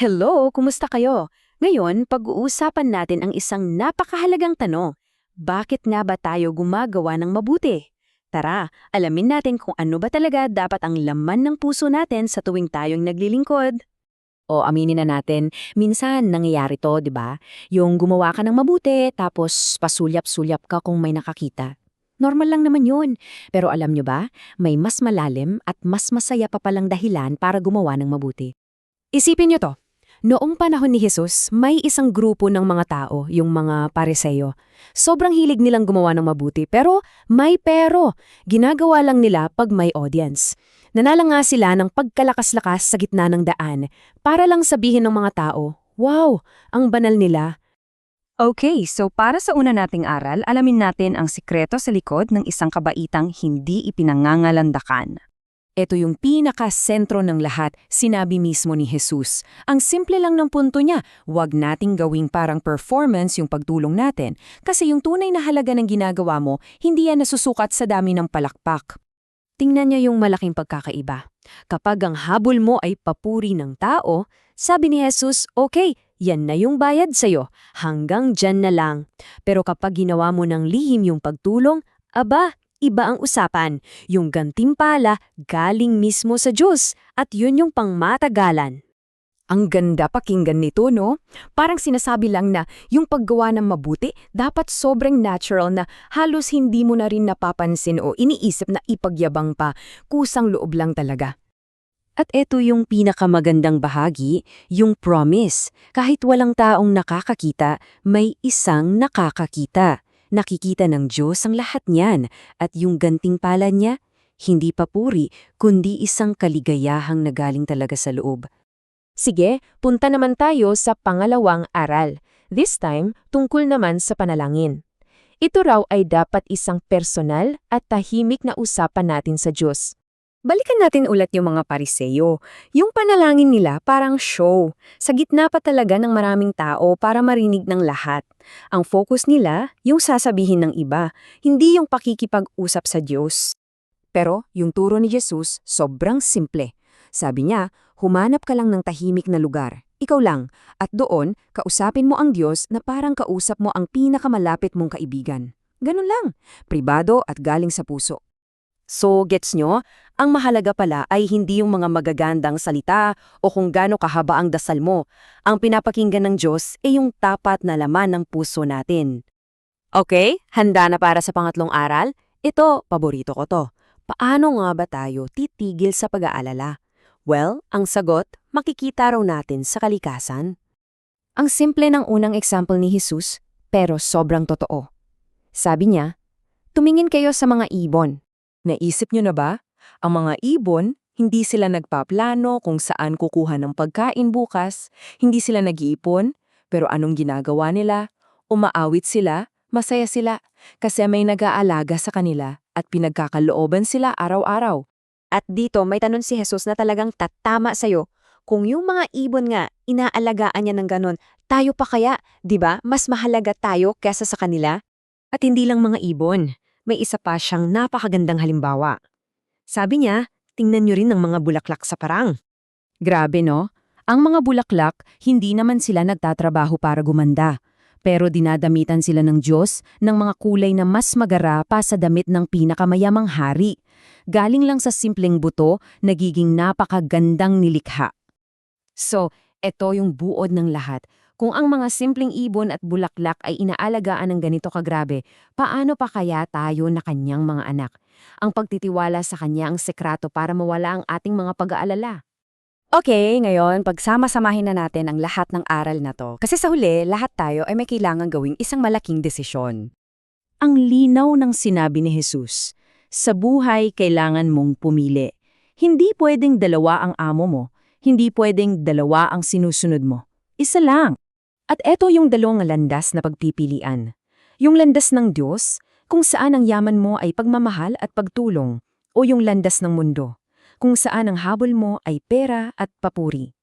Hello, kumusta kayo? Ngayon, pag-uusapan natin ang isang napakahalagang tanong. Bakit nga ba tayo gumagawa ng mabuti? Tara, alamin natin kung ano ba talaga dapat ang laman ng puso natin sa tuwing tayong naglilingkod. O aminin na natin, minsan nangyayari to, di ba? Yung gumawa ka ng mabuti, tapos pasulyap-sulyap ka kung may nakakita. Normal lang naman yun. Pero alam nyo ba, may mas malalim at mas masaya pa palang dahilan para gumawa ng mabuti. Isipin nyo to. Noong panahon ni Jesus, may isang grupo ng mga tao, yung mga Pariseo. Sobrang hilig nilang gumawa ng mabuti, pero may pero. Ginagawa lang nila pag may audience. Nanala nga sila ng pagkalakas-lakas sa gitna ng daan para lang sabihin ng mga tao, wow, ang banal nila. Okay, so para sa una nating aral, alamin natin ang sikreto sa likod ng isang kabaitang hindi ipinangangalandakan. Ito yung pinaka-sentro ng lahat, sinabi mismo ni Jesus. Ang simple lang ng punto niya, huwag nating gawing parang performance yung pagtulong natin. Kasi yung tunay na halaga ng ginagawa mo, hindi yan nasusukat sa dami ng palakpak. Tingnan niya yung malaking pagkakaiba. Kapag ang habol mo ay papuri ng tao, sabi ni Jesus, okay, yan na yung bayad sa'yo, hanggang dyan na lang. Pero kapag ginawa mo ng lihim yung pagtulong, aba, iba ang usapan. Yung gantimpala galing mismo sa Diyos at yun yung pangmatagalan. Ang ganda pakinggan nito, no? Parang sinasabi lang na yung paggawa ng mabuti dapat sobrang natural na halos hindi mo na rin napapansin o iniisip na ipagyabang pa, kusang loob lang talaga. At eto yung pinakamagandang bahagi, yung promise. Kahit walang taong nakakakita, may isang nakakakita. Nakikita ng Diyos ang lahat niyan at yung gantimpala niya, hindi papuri kundi isang kaligayahang nagaling talaga sa loob. Sige, punta naman tayo sa pangalawang aral. This time, tungkol naman sa panalangin. Ito raw ay dapat isang personal at tahimik na usapan natin sa Diyos. Balikan natin ulit yung mga Pariseo. Yung panalangin nila parang show. Sa gitna pa talaga ng maraming tao para marinig ng lahat. Ang focus nila, yung sasabihin ng iba, hindi yung pakikipag-usap sa Diyos. Pero yung turo ni Jesus, sobrang simple. Sabi niya, humanap ka lang ng tahimik na lugar. Ikaw lang. At doon, kausapin mo ang Diyos na parang kausap mo ang pinakamalapit mong kaibigan. Ganun lang. Pribado at galing sa puso. So, gets nyo? Ang mahalaga pala ay hindi yung mga magagandang salita o kung gaano kahaba ang dasal mo. Ang pinapakinggan ng Diyos ay yung tapat na laman ng puso natin. Okay, handa na para sa pangatlong aral? Ito, paborito ko to. Paano nga ba tayo titigil sa pag-aalala? Well, ang sagot, makikita raw natin sa kalikasan. Ang simple ng unang example ni Jesus, pero sobrang totoo. Sabi niya, tumingin kayo sa mga ibon. Naisip nyo na ba? Ang mga ibon, hindi sila nagpaplano kung saan kukuha ng pagkain bukas, hindi sila nag-iipon, pero anong ginagawa nila? Umaawit sila, masaya sila, kasi may nag-aalaga sa kanila at pinagkakalooban sila araw-araw. At dito may tanong si Jesus na talagang tatama sa'yo. Kung yung mga ibon nga, inaalagaan niya ng ganon, tayo pa kaya, di ba? Mas mahalaga tayo kesa sa kanila? At hindi lang mga ibon. May isa pa siyang napakagandang halimbawa. Sabi niya, tingnan niyo rin ang mga bulaklak sa parang. Grabe no? Ang mga bulaklak, hindi naman sila nagtatrabaho para gumanda. Pero dinadamitan sila ng Diyos ng mga kulay na mas magara pa sa damit ng pinakamayamang hari. Galing lang sa simpleng buto, nagiging napakagandang nilikha. So, ito yung buod ng lahat. Kung ang mga simpleng ibon at bulaklak ay inaalagaan ng ganito kagrabe, paano pa kaya tayo na kanyang mga anak? Ang pagtitiwala sa kanya ang sekrato para mawala ang ating mga pag-aalala. Okay, ngayon pagsama-samahin na natin ang lahat ng aral na to. Kasi sa huli, lahat tayo ay may kailangang gawing isang malaking desisyon. Ang linaw ng sinabi ni Jesus, sa buhay kailangan mong pumili. Hindi pwedeng dalawa ang amo mo, hindi pwedeng dalawa ang sinusunod mo. Isa lang. At eto yung dalawang landas na pagpipilian. Yung landas ng Diyos, kung saan ang yaman mo ay pagmamahal at pagtulong, o yung landas ng mundo, kung saan ang habol mo ay pera at papuri.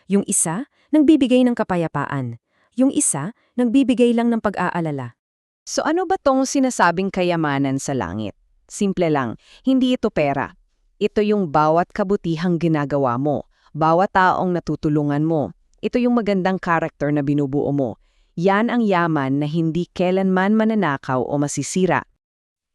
Yung isa, nagbibigay ng kapayapaan. Yung isa, nagbibigay lang ng pag-aalala. So ano ba tong sinasabing kayamanan sa langit? Simple lang, hindi ito pera. Ito yung bawat kabutihang ginagawa mo, bawat taong natutulungan mo, Ito yung magandang character na binubuo mo. Yan ang yaman na hindi kailanman mananakaw o masisira.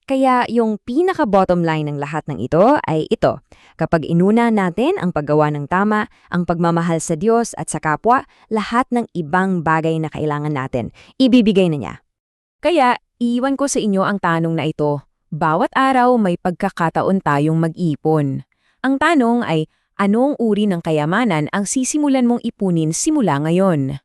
Kaya yung pinaka-bottom line ng lahat ng ito ay ito. Kapag inuna natin ang paggawa ng tama, ang pagmamahal sa Diyos at sa kapwa, lahat ng ibang bagay na kailangan natin, ibibigay na niya. Kaya, iwan ko sa inyo ang tanong na ito. Bawat araw may pagkakataon tayong mag-ipon. Ang tanong ay, anong uri ng kayamanan ang sisimulan mong ipunin simula ngayon?